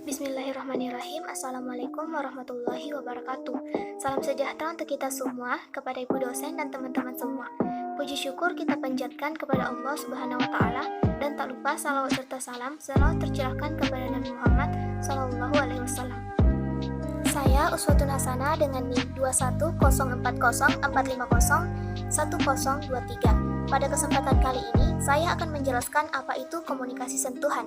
Bismillahirrahmanirrahim. Assalamualaikum warahmatullahi wabarakatuh. Salam sejahtera untuk kita semua, kepada ibu dosen dan teman-teman semua. Puji syukur kita panjatkan kepada Allah Subhanahu wa taala, dan tak lupa salawat serta salam selalu tercurahkan kepada Nabi Muhammad sallallahu alaihi wasallam. Saya Uswatun Hasanah dengan NIM 2104045011023. Pada kesempatan kali ini, saya akan menjelaskan apa itu komunikasi sentuhan.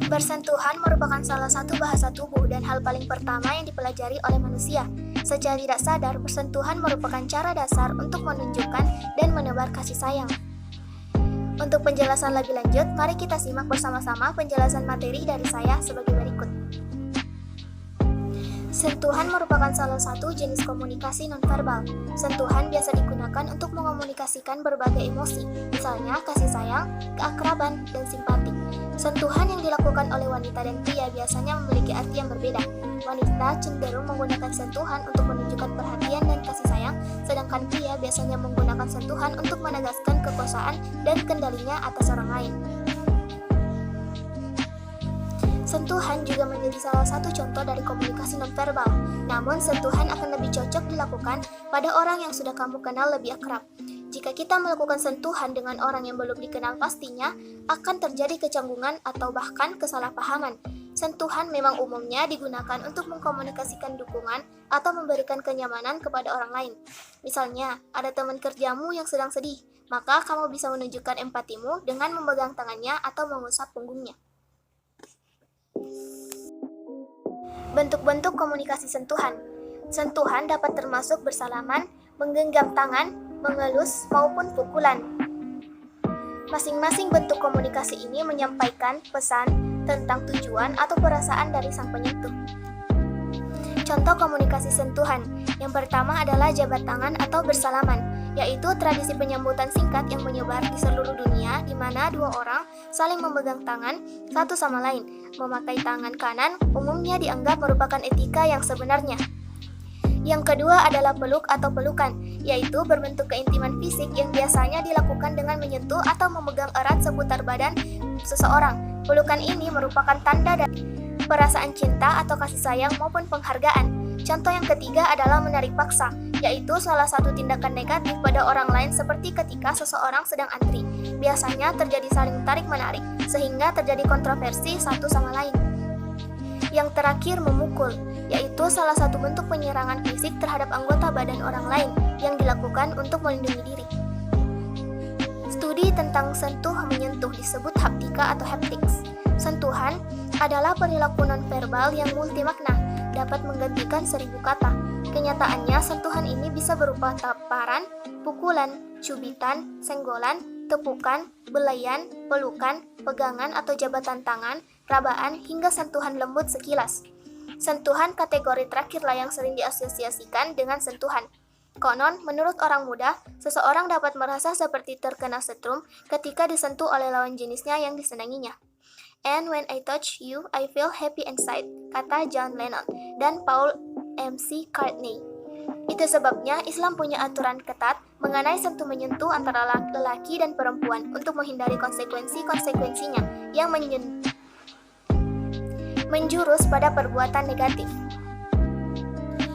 Bersentuhan merupakan salah satu bahasa tubuh dan hal paling pertama yang dipelajari oleh manusia. Secara tidak sadar, bersentuhan merupakan cara dasar untuk menunjukkan dan menebar kasih sayang. Untuk penjelasan lebih lanjut, mari kita simak bersama-sama penjelasan materi dari saya sebagai berikut. Sentuhan merupakan salah satu jenis komunikasi nonverbal. Sentuhan biasa digunakan untuk mengomunikasikan berbagai emosi, misalnya kasih sayang, keakraban, dan simpati. Sentuhan yang dilakukan oleh wanita dan pria biasanya memiliki arti yang berbeda. Wanita cenderung menggunakan sentuhan untuk menunjukkan perhatian dan kasih sayang, sedangkan pria biasanya menggunakan sentuhan untuk menegaskan kekuasaan dan kendalinya atas orang lain. Sentuhan juga menjadi salah satu contoh dari komunikasi nonverbal. Namun, sentuhan akan lebih cocok dilakukan pada orang yang sudah kamu kenal lebih akrab. Jika kita melakukan sentuhan dengan orang yang belum dikenal pastinya, akan terjadi kecanggungan atau bahkan kesalahpahaman. Sentuhan memang umumnya digunakan untuk mengkomunikasikan dukungan atau memberikan kenyamanan kepada orang lain. Misalnya, ada teman kerjamu yang sedang sedih, maka kamu bisa menunjukkan empatimu dengan memegang tangannya atau mengusap punggungnya. Bentuk-bentuk komunikasi sentuhan. Sentuhan dapat termasuk bersalaman, menggenggam tangan, mengelus, maupun pukulan. Masing-masing bentuk komunikasi ini menyampaikan pesan tentang tujuan atau perasaan dari sang penyentuh. Contoh komunikasi sentuhan. Yang pertama adalah jabat tangan atau bersalaman, yaitu tradisi penyambutan singkat yang menyebar di seluruh dunia di mana dua orang saling memegang tangan satu sama lain. Memakai tangan kanan umumnya dianggap merupakan etika yang sebenarnya. Yang kedua adalah peluk atau pelukan, yaitu berbentuk keintiman fisik yang biasanya dilakukan dengan menyentuh atau memegang erat seputar badan seseorang. Pelukan ini merupakan tanda dari perasaan cinta atau kasih sayang maupun penghargaan. Contoh yang ketiga adalah menarik paksa, yaitu salah satu tindakan negatif pada orang lain seperti ketika seseorang sedang antri. Biasanya terjadi saling tarik-menarik, sehingga terjadi kontroversi satu sama lain. Yang terakhir, memukul, yaitu salah satu bentuk penyerangan fisik terhadap anggota badan orang lain yang dilakukan untuk melindungi diri. Studi tentang sentuh menyentuh disebut haptika atau haptics. Sentuhan adalah perilaku nonverbal yang multimakna, dapat menggantikan 1000 kata. Kenyataannya, sentuhan ini bisa berupa tamparan, pukulan, cubitan, senggolan, tepukan, belayan, pelukan, pegangan atau jabatan tangan, rabaan, hingga sentuhan lembut sekilas. Sentuhan kategori terakhirlah yang sering diasosiasikan dengan sentuhan. Konon, menurut orang muda, seseorang dapat merasa seperti terkena setrum ketika disentuh oleh lawan jenisnya yang disenanginya. And when I touch you, I feel happy inside, kata John Lennon dan Paul McCartney. Itu sebabnya Islam punya aturan ketat mengenai sentuh menyentuh antara lelaki dan perempuan untuk menghindari konsekuensi-konsekuensinya yang menjurus pada perbuatan negatif.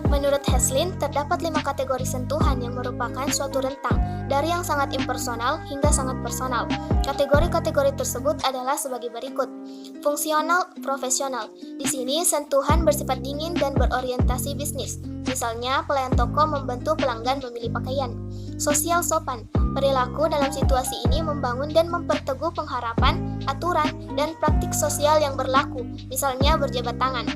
Menurut Heslin, terdapat 5 kategori sentuhan yang merupakan suatu rentang, dari yang sangat impersonal hingga sangat personal. Kategori-kategori tersebut adalah sebagai berikut. Fungsional, profesional. Di sini, sentuhan bersifat dingin dan berorientasi bisnis. Misalnya, pelayan toko membantu pelanggan memilih pakaian. Sosial sopan. Perilaku dalam situasi ini membangun dan memperteguh pengharapan, aturan, dan praktik sosial yang berlaku, misalnya berjabat tangan.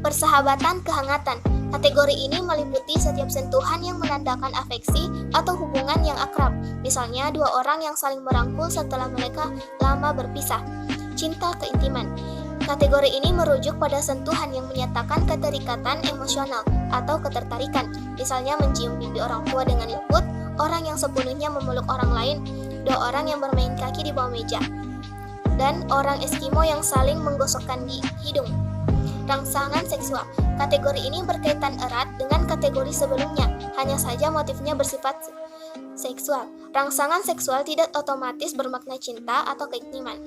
Persahabatan, kehangatan. Kategori ini meliputi setiap sentuhan yang menandakan afeksi atau hubungan yang akrab, misalnya dua orang yang saling merangkul setelah mereka lama berpisah. Cinta, keintiman. Kategori ini merujuk pada sentuhan yang menyatakan keterikatan emosional atau ketertarikan, misalnya mencium pipi orang tua dengan lembut, orang yang sepenuhnya memeluk orang lain, dua orang yang bermain kaki di bawah meja, dan orang Eskimo yang saling menggosokkan di hidung. Rangsangan seksual. Kategori ini berkaitan erat dengan kategori sebelumnya, hanya saja motifnya bersifat seksual. Rangsangan seksual tidak otomatis bermakna cinta atau keintiman.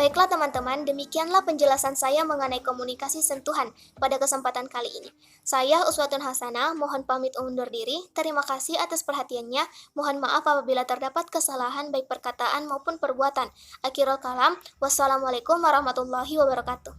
Baiklah teman-teman, demikianlah penjelasan saya mengenai komunikasi sentuhan pada kesempatan kali ini. Saya Uswatun Hasanah, mohon pamit undur diri. Terima kasih atas perhatiannya. Mohon maaf apabila terdapat kesalahan baik perkataan maupun perbuatan. Akhirul kalam, wassalamualaikum warahmatullahi wabarakatuh.